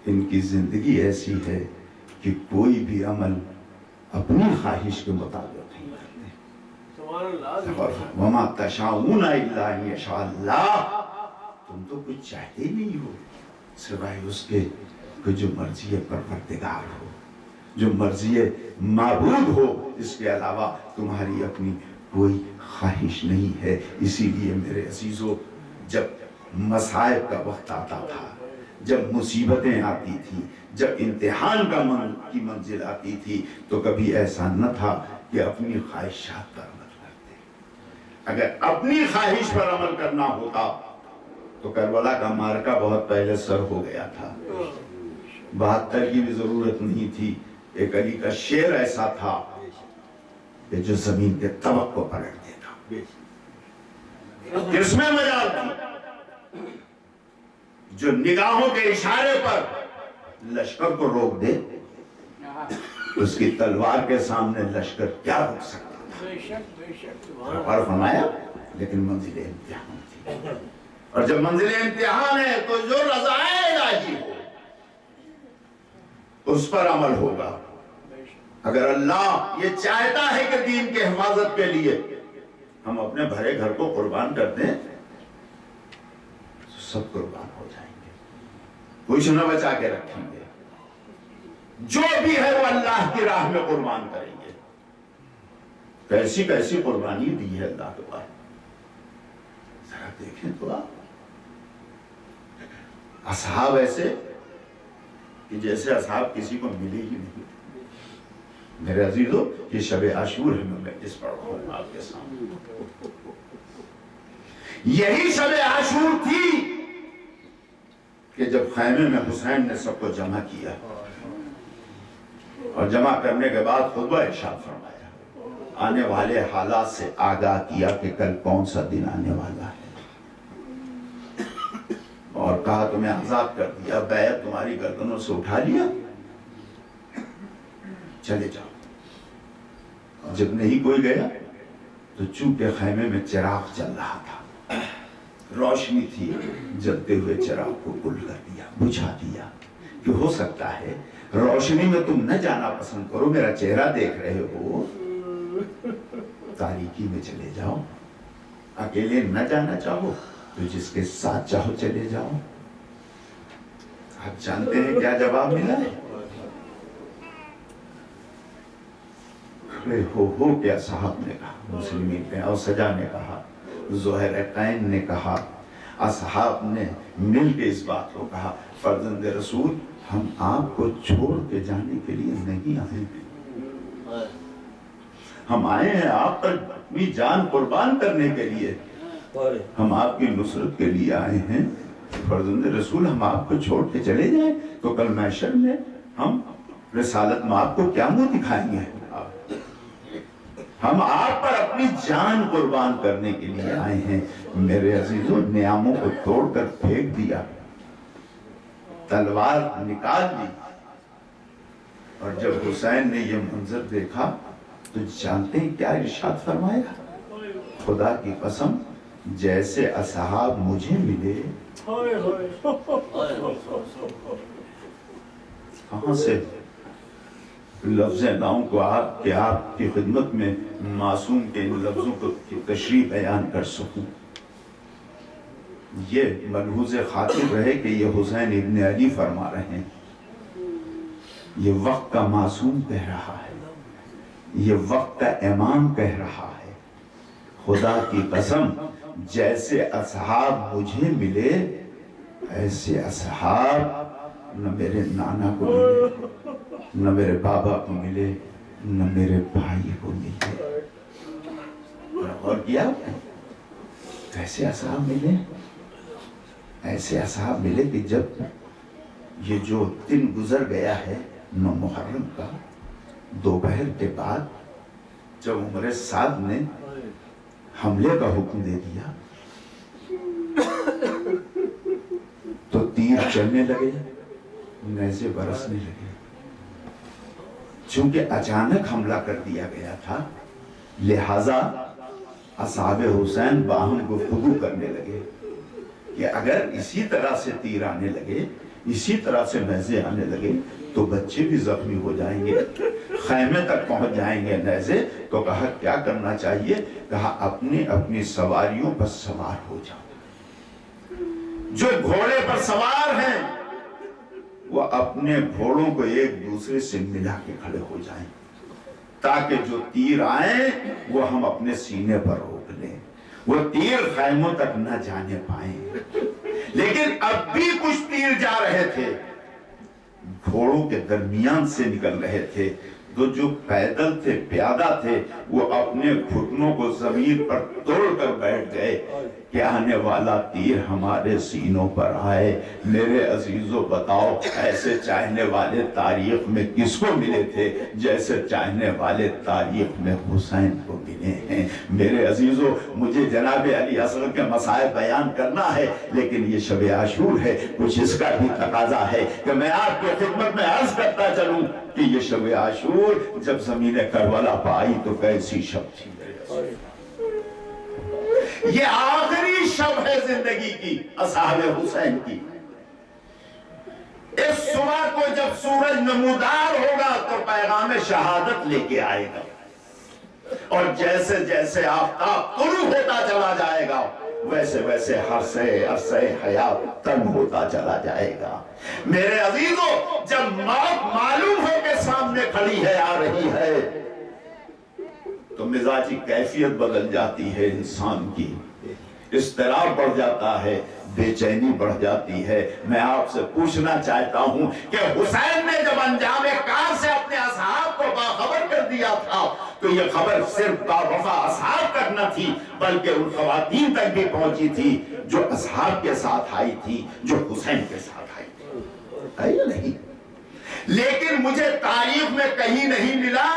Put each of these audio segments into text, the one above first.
ان کی زندگی ایسی ہے کہ کوئی بھی عمل اپنی خواہش کے مطابق نہیں کرتے. وما تشاؤون الا ان یشاء اللہ، تم تو کچھ چاہتے ہی نہیں ہو سوائے اس کے کہ جو مرضی پروردگار ہو، جو مرضی معبود ہو، اس کے علاوہ تمہاری اپنی کوئی خواہش نہیں ہے. اسی لیے میرے عزیزو، جب مصائب کا وقت آتا تھا، جب مصیبتیں آتی تھی، جب امتحان کی منزل آتی تھی، تو کبھی ایسا نہ تھا کہ اپنی خواہشات پر عمل کرتے. اگر اپنی خواہش پر عمل کرنا ہوتا تو کربلا کا معرکہ بہت پہلے سر ہو گیا تھا. 72 کی بھی ضرورت نہیں تھی. ایک علی کا شعر ایسا تھا کہ جو زمین کے طبق کو پلٹ دیتا. کس میں مجال تھی؟ جو نگاہوں کے اشارے پر لشکر کو روک دے، اس کی تلوار کے سامنے لشکر کیا روک سکتا تھا؟ اور فرمایا لیکن منزل امتحان تھی، اور جب منزل امتحان ہے تو جو رضائے الہی ہو اس پر عمل ہوگا. اگر اللہ یہ چاہتا ہے کہ دین کے حفاظت کے لیے ہم اپنے بھرے گھر کو قربان کر دیں تو سب قربان ہو جائیں گے، کچھ نہ بچا کے رکھیں گے. جو بھی ہے وہ اللہ کی راہ میں قربان کریں گے. کیسی کیسی قربانی دی ہے اللہ کے پاس، ذرا دیکھیں تو آپ. اصحاب ایسے کہ جیسے اصحاب کسی کو ملے ہی نہیں. میرے عزیزو، یہ شب عاشور ہے، میں اس پڑھ رہا ہوں آپ کے سامنے. یہی شب عاشور تھی کہ جب خیمے میں حسین نے سب کو جمع کیا، اور جمع کرنے کے بعد خطبہ ارشاد فرمایا، آنے والے حالات سے آگاہ کیا کہ کل کون سا دن آنے والا ہے، اور کہا تمہیں آزاد کر دیا، بیعت تمہاری گردنوں سے اٹھا لیا، چلے جاؤ. جب نہیں کوئی گیا تو چونکہ خیمے میں چراغ چل رہا تھا، روشنی تھی، جلتے ہوئے چراغ کو گل کر دیا، بجھا دیا کہ ہو سکتا ہے روشنی میں تم نہ جانا پسند کرو، میرا چہرہ دیکھ رہے ہو، تاریکی میں چلے جاؤ. اکیلے نہ جانا چاہو تو جس کے ساتھ چاہو چلے جاؤ. آپ جانتے ہیں کیا جواب ملا ہے؟ ہو کیا صاحب نے کہا، مسلمین نے، اور سجا نے کہا، زہرقین نے کہا، اصحاب نے مل کے اس بات کو کہا، فرزند رسول ہم آپ کو چھوڑ کے جانے کے لیے نہیں آئے ہیں، ہم آئے ہیں آپ پر اپنی جان قربان کرنے کے لیے، ہم آپ کی نصرت کے لیے آئے ہیں. فرزند رسول ہم آپ کو چھوڑ کے چلے جائیں تو کل محشر میں ہم رسالت میں آپ کو کیا منہ دکھائیں گے؟ ہم آپ پر اپنی جان قربان کرنے کے لیے آئے ہیں. میرے عزیزوں، نیاموں کو توڑ کر پھینک دیا، تلوار نکال دی، اور جب حسین نے یہ منظر دیکھا تو جانتے ہیں کیا ارشاد فرمایا؟ خدا کی قسم جیسے اصحاب مجھے ملے. کہاں سے لفظ لاؤں کو آپ کہ آپ کی خدمت میں معصوم کے ان لفظوں کو تشریح بیان کر سکوں. یہ ملحوظ خاطر رہے کہ یہ حسین ابن علی فرما رہے ہیں، یہ وقت کا معصوم کہہ رہا ہے، یہ وقت کا امام کہہ رہا ہے. خدا کی قسم جیسے اصحاب مجھے ملے ایسے اصحاب نہ میرے نانا کو ملے، نہ میرے بابا کو ملے، نہ میرے بھائی کو ملے. اور کیا ایسے اصحاب ملے، ایسے اصحاب ملے کہ جب یہ جو دن گزر گیا ہے 9 محرم کا، دوپہر کے بعد جب عمر سعد نے حملے کا حکم دے دیا تو تیر چلنے لگے، نیزے برسنے لگے. چونکہ اچانک حملہ کر دیا گیا تھا لہذا اصحاب حسین باہم گفتگو کرنے لگے کہ اگر اسی طرح سے تیر آنے لگے اسی طرح سے نیزے آنے لگے تو بچے بھی زخمی ہو جائیں گے، خیمے تک پہنچ جائیں گے نیزے. تو کہا کیا کرنا چاہیے؟ کہا اپنی اپنی سواریوں پر سوار ہو جاؤ. جو گھوڑے پر سوار ہیں وہ اپنے گھوڑوں کو ایک دوسرے سے ملا کے کھڑے ہو جائیں تاکہ جو تیر آئیں وہ ہم اپنے سینے پر روک لیں، وہ تیر خیموں تک نہ جانے پائیں. لیکن اب بھی کچھ تیر جا رہے تھے، گھوڑوں کے درمیان سے نکل رہے تھے. تو جو پیدل تھے، پیادہ تھے، وہ اپنے گھٹنوں کو زمین پر توڑ کر بیٹھ گئے کہ آنے والا تیر ہمارے سینوں پر آئے. میرے عزیزوں بتاؤ ایسے چاہنے والے تاریخ میں کس کو ملے تھے جیسے چاہنے والے تاریخ میں حسین کو ملے ہیں. میرے عزیزوں مجھے جناب علی اصغر کے مسائل بیان کرنا ہے، لیکن یہ شب عاشور ہے، کچھ اس کا بھی تقاضا ہے کہ میں آپ کی خدمت میں عرض کرتا چلوں کہ یہ شب عاشور جب زمین کربلا پہ آئی تو کیسی شب تھی. یہ آخری شب ہے زندگی کی اصحاب حسین کی. اس صبح کو جب سورج نمودار ہوگا تو پیغام شہادت لے کے آئے گا، اور جیسے جیسے آفتاب طلوع ہوتا چلا جائے گا ویسے ویسے عرصہ حیات تنگ ہوتا چلا جائے گا. میرے عزیزوں جب موت معلوم ہو کے سامنے کھڑی ہے، آ رہی ہے، تو مزاجی کیفیت بدل جاتی ہے انسان کی، اضطراب بڑھ جاتا ہے، بے چینی بڑھ جاتی ہے. میں آپ سے پوچھنا چاہتا ہوں کہ حسین نے جب انجام کار سے اپنے اصحاب کو باخبر کر دیا تھا تو یہ خبر صرف باوفا اصحاب تک نہ تھی بلکہ ان خواتین تک بھی پہنچی تھی جو اصحاب کے ساتھ آئی تھی، جو حسین کے ساتھ آئی تھی. ہے یا نہیں؟ لیکن مجھے تاریخ میں کہیں نہیں ملا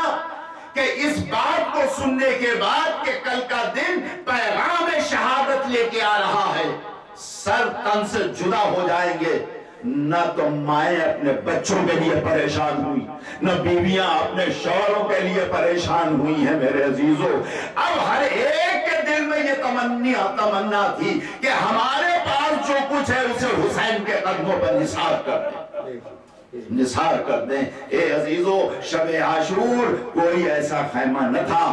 کہ اس بات کو سننے کے بعد کہ کل کا دن پیغام شہادت لے کے آ رہا ہے، سر تن سے جدا ہو جائیں گے. نہ تو مائیں اپنے بچوں کے لیے پریشان ہوئی، نہ بیویاں اپنے شوہروں کے لیے پریشان ہوئی ہیں. میرے عزیزوں اب ہر ایک کے دل میں یہ تمنا تھی کہ ہمارے پاس جو کچھ ہے اسے حسین کے قدموں پر نثار کر دیں. اے عزیزو شب عاشور کوئی ایسا خیمہ نہ تھا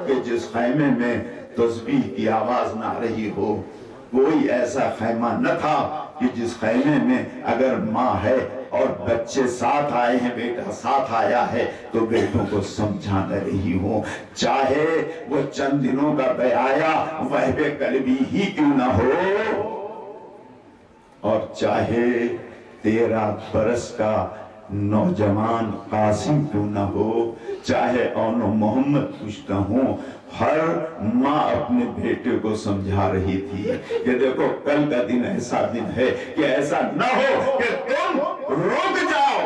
کہ جس خیمے میں تسبیح کی آواز نہ رہی ہو، کوئی ایسا خیمہ نہ تھا کہ جس خیمے میں اگر ماں ہے اور بچے ساتھ آئے ہیں، بیٹا ساتھ آیا ہے تو بیٹوں کو سمجھا نہ رہی ہو، چاہے وہ چند دنوں کا بیایا وہب قلبی ہی کیوں نہ ہو، اور چاہے 13 برس کا نوجوان قاسم کیوں نہ ہو، چاہے اون و محمد کچھ نہ ہو. ہر ماں اپنے بیٹے کو سمجھا رہی تھی کہ دیکھو کل کا دن ایسا دن ہے کہ ایسا نہ ہو کہ تم رک جاؤ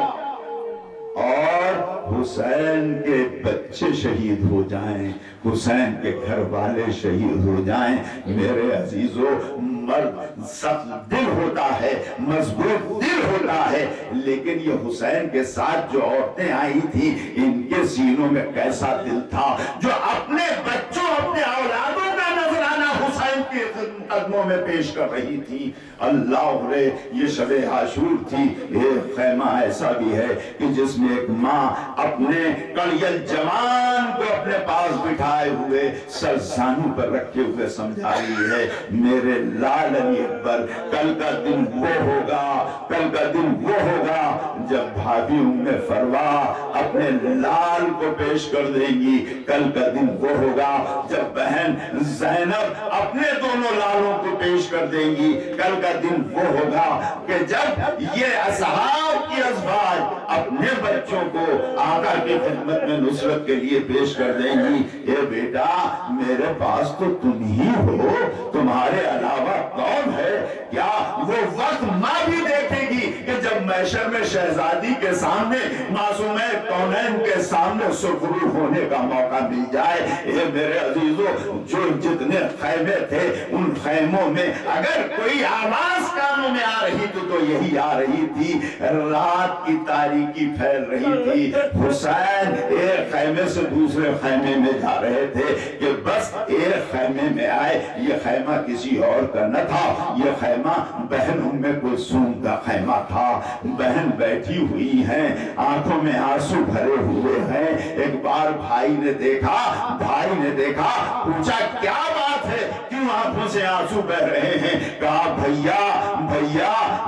اور حسین کے بچے شہید ہو جائیں، حسین کے گھر والے شہید ہو جائیں. میرے عزیزو مرد سخت دل ہوتا ہے، مضبوط دل ہوتا ہے، لیکن یہ حسین کے ساتھ جو عورتیں آئی تھی ان کے سینوں میں کیسا دل تھا جو اپنے بچوں اپنے اولادوں کا نذرانہ حسین کے قدموں میں پیش کر رہی تھی. اللہ رے یہ شب عاشور تھی. ایک خیمہ ایسا بھی ہے کہ جس میں ایک ماں اپنے کڑیل جوان کو اپنے پاس بٹھائے ہوئے سر زانوں پر رکھے ہوئے سمجھا رہی ہے میرے لال علی اکبر کل کا دن وہ ہوگا، کل کا دن وہ ہوگا جب بھابھی ام فروا اپنے لال کو پیش کر دیں گی، کل کا دن وہ ہوگا جب بہن زینب اپنے دونوں لالوں کو پیش کر دیں گی، کل کا دن وہ ہوگا کہ جب یہ اصحاب کی ازواج اپنے بچوں کو آقا کی خدمت میں نصرت کے لیے پیش کر دیں گی. اے بیٹا میرے پاس تو تم ہی ہو، تمہارے علاوہ کون ہے؟ کیا وہ وقت ماں بھی دیکھے گی کہ جب محشر میں شہزادی کے سامنے معصومہ کونین کے سامنے سرخرو ہونے کا موقع مل جائے. اے میرے عزیزو جو جتنے خیمے تھے ان خیموں میں اگر کوئی آواز کانوں کانوں میں آ رہی تھی تو یہی آ رہی تھی، رات کی تاریکی پھیل رہی تھی، حسین ایک خیمے سے دوسرے خیمے میں جا رہے تھے کہ بس ایک خیمے میں آئے۔ یہ خیمہ کسی اور کا نہ تھا، یہ خیمہ بہن ام کلثوم کا خیمہ تھا۔ بہن بیٹھی ہوئی ہیں، آنکھوں میں آنسو بھرے ہوئے ہیں۔ ایک بار بھائی نے دیکھا، پوچھا کیا بات ہے، کیوں آنکھوں سے آنسو بہ رہے ہیں؟ کہا بھیا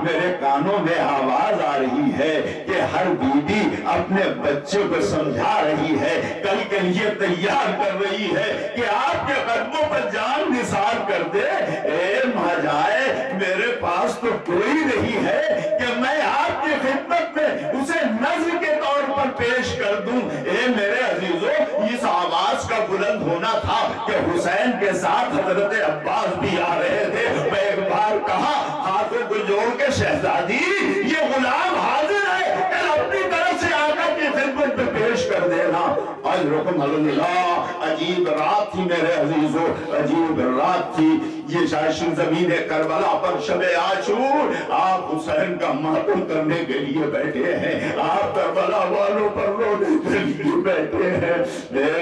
میرے کانوں میں آواز آ رہی ہے کہ ہر بیوی اپنے بچے کو سمجھا رہی ہے، کل کے لیے تیار کر رہی ہے کہ آپ کے قدموں پر جان نثار کر دے۔ اے مہجائے، میرے پاس تو کوئی نہیں ہے کہ میں آپ کی خدمت میں اسے نذر کے طور پر پیش کر دوں۔ اے میرے عزیزو، اس آواز کا بلند ہونا تھا کہ حسین کے ساتھ حضرت عباس بھی آ رہے تھے۔ میں ایک بار کہا ہاتھوں کو جوڑ کے، شہزادی یہ غلام حاضر ہے، اپنی طرف سے آقا کی خدمت میں پیش کر دینا۔ اجرکم اللہ۔ عجیب رات تھی میرے عزیزو، عجیب رات تھی۔ یہ شاشن زمین کربلا پر شب عاشور آپ حسین کا ماتم کرنے کے لیے بیٹھے ہیں، آپ کربلا والوں پر رونے کے لیے بیٹھے ہیں۔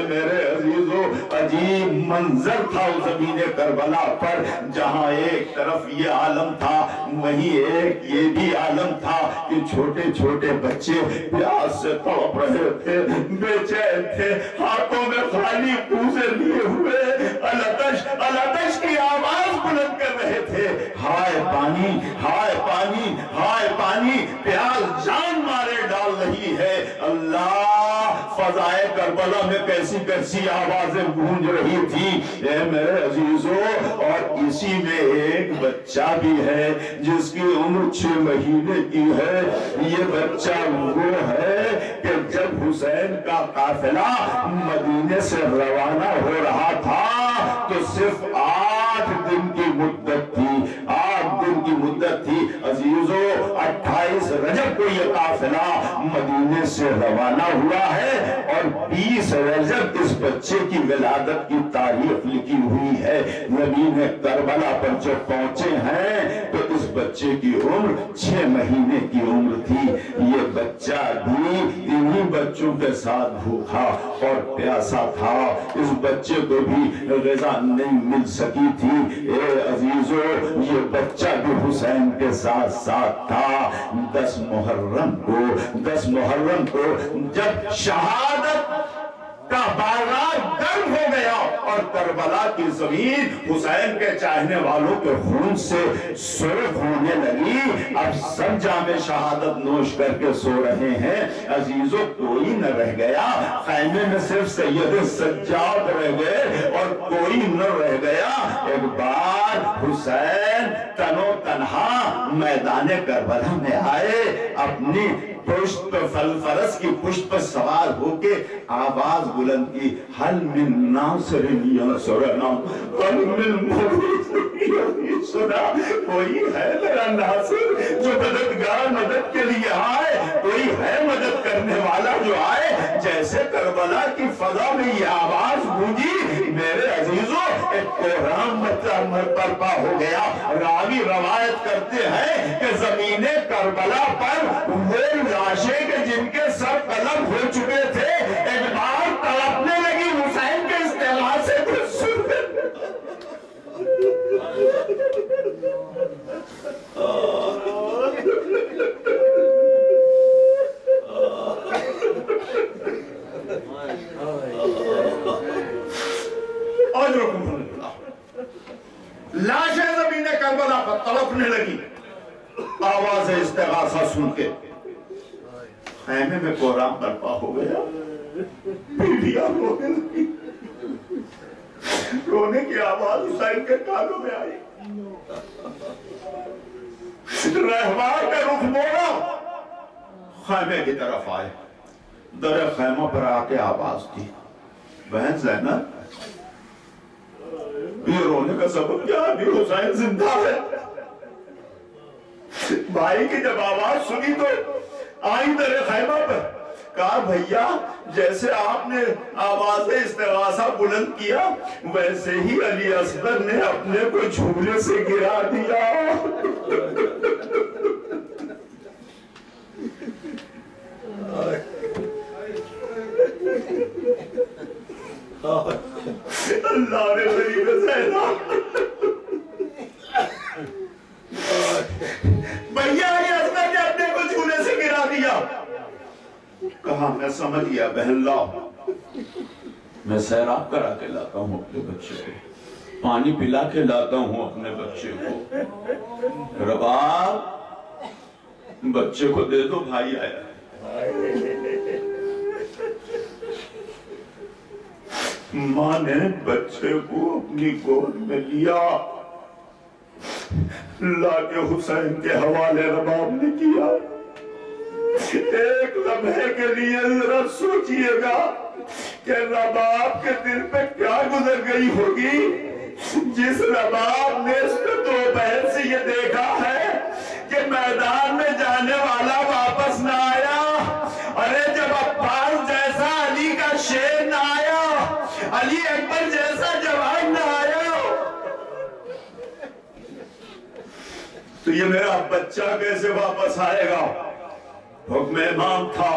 میرے عزیزو، عجیب منظر تھا اس زمین کربلا پر، جہاں ایک طرف یہ عالم تھا وہیں ایک یہ بھی عالم تھا کہ چھوٹے چھوٹے بچے پیاس سے تڑپ رہے تھے، بے چین تھے، ہاتھوں میں خالی کوزے لیے ہوئے الاتش الاتش کی آواز بلند کر رہے تھے۔ ہائے پانی، ہائے پانی، ہائے پانی، پیاس جان مارے ڈال رہی ہے۔ اللہ، فضائے کربلا میں کیسی کیسی آوازیں گونج رہی تھی اے میرے عزیزو، اور اسی میں ایک بچہ بھی ہے جس کی عمر 6 مہینے کی ہے۔ یہ بچہ وہ ہے کہ جب حسین کا قافلہ مدینے سے روانہ ہو رہا تھا تو صرف 8 دن کی مدت تھی، 8 دن کی مدت تھی عزیزو۔ 28 رجب کو یہ قافلہ مدینے سے روانہ ہوا ہے اور 20 رجب اس بچے کی ولادت کی تاریخ لکھی ہوئی ہے۔ زمین کربلا پر جب پہنچے ہیں تو اس بچے کی عمر 6 مہینے کی عمر تھی۔ یہ بچہ بھی انہی بچوں کے ساتھ بھوکا اور پیاسا تھا، اس بچے کو بھی غذا نہیں مل سکی تھی۔ اے عزیزو، یہ بچہ بھی حسین کے ساتھ ساتھ تھا۔ 10 محرم کو جب شہادت کا بازار گرم ہو گیا اور کربلا کی زمین حسین کے چاہنے والوں کے خون سے سرخ ہونے لگی، اب سب جام شہادت نوش کر کے سو رہے ہیں عزیزو، کوئی نہ رہ گیا خیمے میں، صرف سید سجاد رہ گئے اور کوئی نہ رہ گیا۔ ایک بار حسین تنو تنہا میدان کربلا میں آئے، اپنی پشت پر فرس کی پشت پر سوار ہو کے آواز بلند کی، حل من ناصر ینصرنا، حل من مغیث یغیثنا، کوئی ہے میرا ناصر جو مددگار مدد کے لیے آئے، کوئی ہے مدد کرنے والا جو آئے۔ جیسے کربلا کی فضا میں یہ آواز گونجی میرے عزیزو، ایک کوہرام برپا ہو گیا۔ راوی روایت کرتے ہیں کہ زمین کربلا پر وہ لاشیں کہ جن کے سر قلم ہو چکے تھے ایک بار تڑپنے لگی حسین کے استعمال سے لاشیں زمین کربلا پر تڑپنے لگی آواز استغاثہ سن کے۔ خیمے میں کوہرام برپا ہو گیا، بیویاں رونے لگی، رونے کی آواز حسین کے کانوں میں آئی۔ رہوار کا رخ موڑا، خیمے کی طرف آئے، در خیمہ پر آ کے آواز دی، بہن زینب یہ رونے کا سبب کیا؟ ابھی حسین زندہ ہے۔ بھائی کی جب آواز سنی تو آئی در خیمہ پر، کہا بھیا جیسے آپ نے آواز استغاثہ بلند کیا ویسے ہی علی اصغر نے اپنے کو جھولے سے گرا دیا۔ اللہ نے غریب زینا بھیا علی اصغر نے اپنے کو جھولے سے گرا دیا۔ کہا میں سمجھ گیا بہن لاؤ، میں سیراب کرا کے لاتا ہوں اپنے بچے کو، پانی پلا کے لاتا ہوں اپنے بچے کو۔ رباب بچے کو دے دو، بھائی آیا۔ ماں نے بچے کو اپنی گود میں لیا، لا کے حسین کے حوالے رباب نے کیا۔ ایک لمحے کے لیے ذرا سوچئے گا کہ رباب کے دل پہ کیا گزر گئی ہوگی جس رباب نے اس کو دوپہر سے یہ دیکھا ہے کہ میدان میں جانے والا واپس نہ آیا۔ ارے جب عباس جیسا علی کا شیر نہ آیا، علی اکبر جیسا جوان نہ آیا، تو یہ میرا بچہ کیسے واپس آئے گا؟ حکم امام تھا۔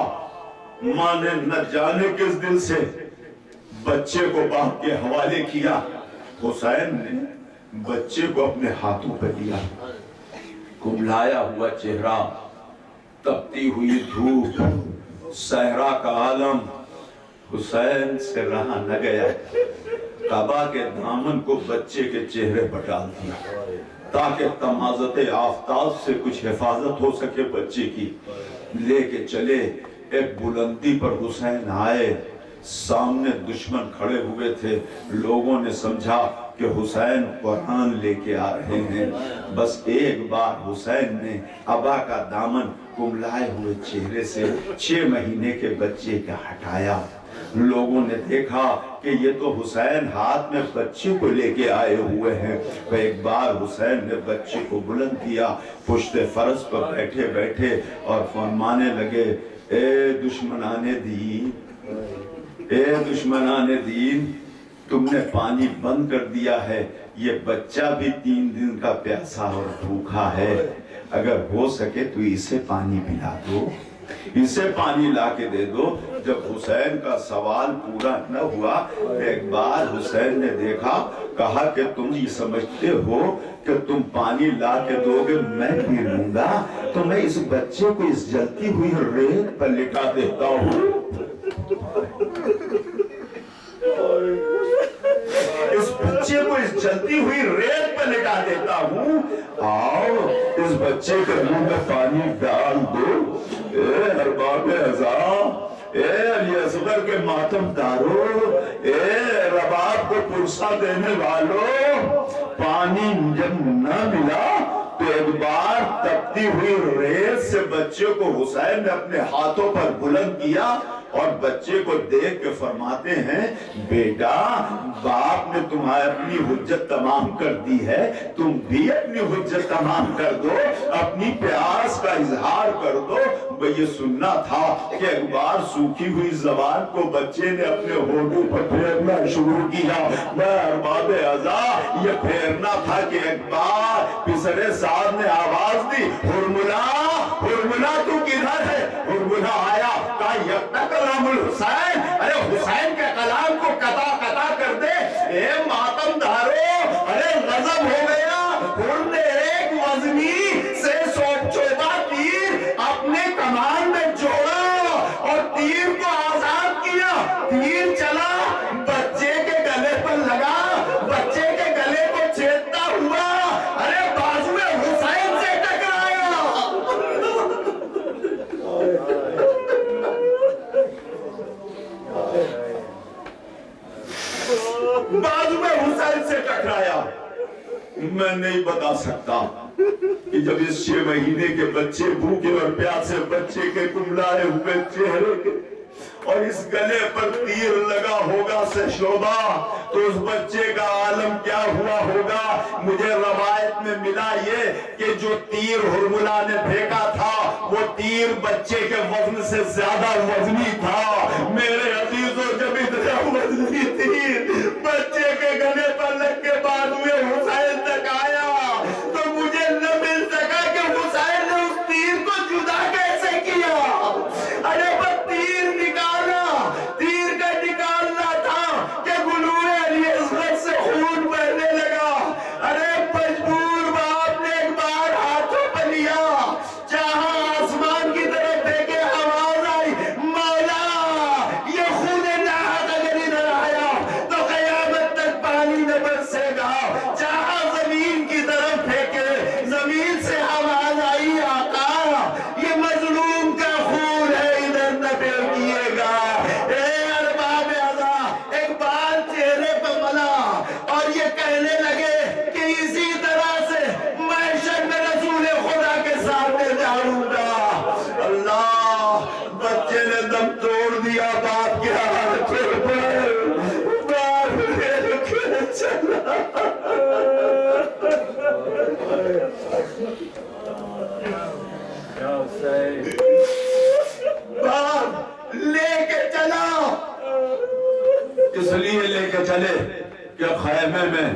ماں نے نہ جانے کس دل سے بچے کو باپ کے حوالے کیا۔ حسین نے بچے کو اپنے ہاتھوں پہ لیا، کملایا ہوا چہرہ، تپتی ہوئی دھوپ، صحرا کا عالم، حسین سے رہا نہ گیا، کعبہ کے دامن کو بچے کے چہرے پر ڈال دیا تاکہ تمازت آفتاب سے کچھ حفاظت ہو سکے بچے کی۔ لے کے چلے، ایک بلندی پر حسین آئے، سامنے دشمن کھڑے ہوئے تھے، لوگوں نے سمجھا کہ حسین قرآن لے کے آ رہے ہیں۔ بس ایک بار حسین نے ابا کا دامن کملائے ہوئے چہرے سے 6 مہینے کے بچے کا ہٹایا۔ لوگوں نے دیکھا کہ یہ تو حسین ہاتھ میں بچے کو لے کے آئے ہوئے ہیں۔ ایک بار حسین نے بچے کو بلند کیا، پشت فرس پر بیٹھے بیٹھے اور فرمانے لگے، اے دشمنان دین، اے دشمنان دین، تم نے پانی بند کر دیا ہے، یہ بچہ بھی 3 دن کا پیاسا اور بھوکا ہے، اگر ہو سکے تو اسے پانی پلا دو، اسے پانی لا کے دے دو۔ جب حسین کا سوال پورا نہ ہوا، ایک بار حسین نے دیکھا، کہا کہ تم یہ سمجھتے ہو کہ تم پانی لا کے دو گے میں پی لوں گا، تو میں اس بچے کو اس جلتی ہوئی ریت پر لٹا دیتا ہوں، اس بچے کو اس جلتی ہوئی ریت پر لٹا دیتا ہوں، آؤ اس بچے کے منہ میں پانی ڈال دو۔ اے ارباب ازاں، اے علی اصغر کے ماتم دارو، اے رباب کو پرسہ دینے والو، پانی جب نہ ملا تو ایک بار تپتی ہوئی ریت سے بچے کو حسین نے اپنے ہاتھوں پر بلند کیا اور بچے کو دیکھ کے فرماتے ہیں، بیٹا باپ نے تمہیں اپنی حجت تمام کر دی ہے، تم بھی اپنی حجت تمام کر دو، اپنی پیاس کا اظہار کر دو۔ یہ سننا تھا کہ ایک بار سوکھی ہوئی زبان کو بچے نے اپنے ہونٹوں پر پھیرنا شروع کیا۔ میں ارباب ازاں، یہ پھیرنا تھا کہ ایک بار پسرے صاحب نے آواز دی، ہرملا ہرملا تو کدھر ہے؟ ہرملا آیا، کہا یکتا کلام الحسین، ارے حسین کے کلام کو قطع قطع کر دے۔ اے ماتم دارو، ارے غضب ہو گیا، ہر نے ایک وزنی سے چوبا تیر اپنے کمان میں جوڑا اور تیر کو آزاد کیا، تیر چلا بچے کے گلے پر لگا، بچے کے گلے کو چھیدتا ہوا ارے بازو حسین سے ٹکرایا، بازو حسین سے ٹکرایا۔ میں نہیں بتا سکتا کہ جب اس 6 مہینے کے بچے بھوکے اور پیاسے بچے کے کملائے ہوئے چہرے کے اور اس گلے پر تیر لگا ہوگا شعبہ، تو اس بچے کا عالم کیا ہوا ہوگا؟ مجھے روایت میں ملا یہ کہ جو تیر ہرملا نے پھینکا تھا وہ تیر بچے کے وزن سے زیادہ وزنی تھا۔ میرے عزیزوں، جب اتنا وزنی تیر بچے کے گلے پر لگ کے بعد ہوئے حسین تک آیا تو مجھے نہ مل سکا کہ حسین نے اس تیر کو جدا کیسے کیا۔ ارے بس تیر نکالا، تیر کا نکالنا تھا کہ گلوئے علی اصغر سے خون بہنے لگا۔ ارے مجبور باپ نے ایک بار ہاتھوں پہ لیا، چاہا آسمان کی طرف دیکھے، آواز آئی مولا یہ خون ناحق اگر ادھر آیا تو قیامت تک پانی نہ برسے گا، چاہا زمین کی طرف پھینکے، زمین سے آواز آئی آقا یہ مظلوم کا خون ہے ادھر نہ پھینکیے گا۔ اے ارباب عزا ایک بار چہرے پہ ملا اور یہ کہنے لگے کہ اسی طرح سے محشر میں رسول خدا کے سامنے جاؤں گا۔ اللہ، بچے نے دم توڑ دیا باپ کے ہاتھوں پر، باپ نے رکھے چلا۔ باپ لے کے چلا، اس لیے لے کے چلے کہ خیمے میں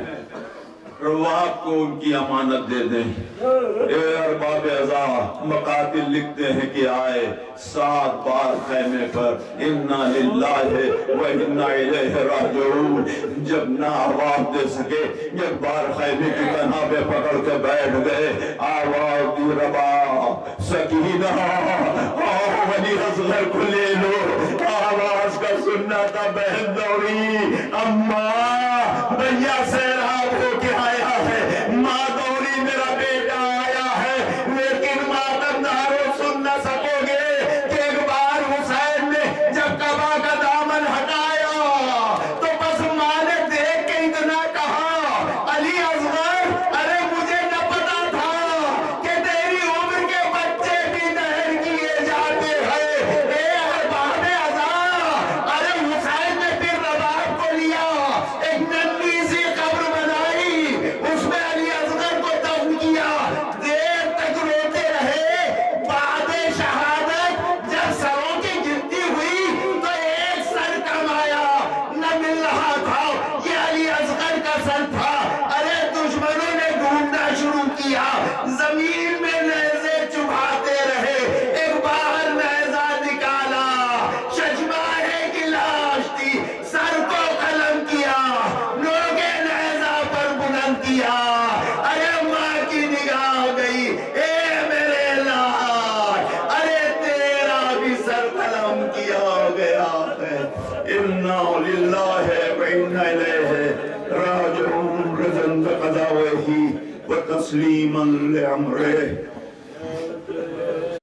رواق کو ان کی امانت دے دیں۔ اے ارباب عزا، مقاتل لکھتے ہیں کہ آئے 7 بار خیمے پر انا للہ و انا الیہ راجعون، جب نہ آواز دے سکے ایک بار خیمے کی تنہا پہ پکڑ کے بیٹھ گئے، آواز دی ربا سکینہ آؤ ولی اصغر کو لے لو۔ آواز کا سننا تھا، بہن دوڑی، اماں بھیا سیراب ہو کے آیا ہے، ماں دوڑی میرا بیٹا آیا ہے، لیکن ماتم دارو سن نہ سکو گے کہ ایک بار حسین نے جب قبا کا دامن ہٹایا تو بس ماں نے دیکھ کے اتنا کہا علی اصغر ارے مجھے نہ پتا تھا کہ تیری عمر کے بچے بھی نہر کیے جاتے ہیں۔ اے ارباب عزا، ارے حسین نے پھر رباب کو لیا، ایک ننھی سی قبر بنائی، اس میں علی اصغر کو دفن کیا، دیر تک روتے رہے۔ بعد شہادت جب سروں کی گنتی ہوئی تو ایک سر کم آیا، نہ مل رہا تھا، یہ علی اصغر کا سر تھا۔ ارے دشمنوں نے ڈھونڈنا شروع کیا، زمین میں نیزے چبھاتے رہے، ایک باہر نیزہ نکالا، شجماہے کی لاش تھی، سر کو قلم کیا، نوکے نیزہ پر بلند کیا۔ ارے ماں کی نگاہ گئی، اے میرے لال، ارے تیرا بھی سر قلم کیا گیا ہے۔ انا للہ و انا الیہ راجعون، رضا بقضائہ و تسلیما لامرہ۔